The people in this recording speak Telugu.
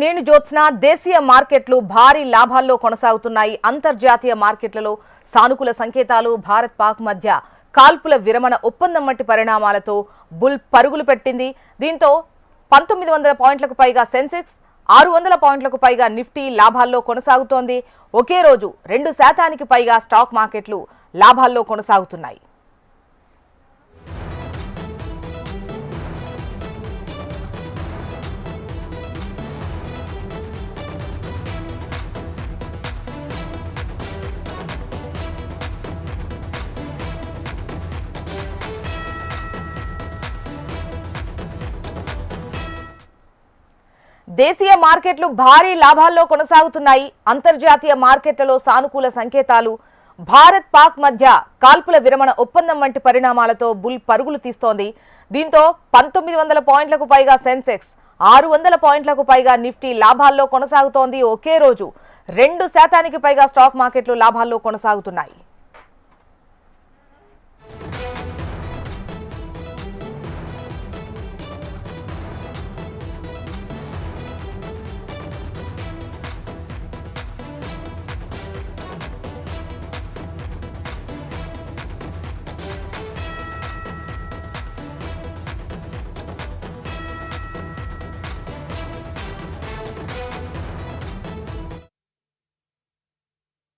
నేను జ్యోత్స్న దేశీయ మార్కెట్లు భారీ లాభాల్లో కొనసాగుతున్నాయి. అంతర్జాతీయ మార్కెట్లలో సానుకూల సంకేతాలు. భారత్ పాక్ మధ్య కాల్పుల విరమణ ఒప్పందం వంటి పరిణామాలతో బుల్ పరుగులు పెట్టింది. దీంతో 1900 పాయింట్లకు పైగా సెన్సెక్స్, 600 పాయింట్లకు పైగా నిఫ్టీ లాభాల్లో కొనసాగుతోంది. ఒకే రోజు 2% పైగా స్టాక్ మార్కెట్లు లాభాల్లో కొనసాగుతున్నాయి. దేశీయ మార్కెట్లు భారీ లాభాల్లో కొనసాగుతున్నాయి. అంతర్జాతీయ మార్కెట్లలో సానుకూల సంకేతాలు. భారత్ పాక్ మధ్య కాల్పుల విరమణ ఒప్పందం వంటి పరిణామాలతో బుల్ పరుగులు తీస్తోంది. దీంతో 1900 పాయింట్లకు పైగా సెన్సెక్స్, 600 పాయింట్లకు పైగా నిఫ్టీ లాభాల్లో కొనసాగుతోంది. ఒకే రోజు 2% పైగా స్టాక్ మార్కెట్లు లాభాల్లో కొనసాగుతున్నాయి.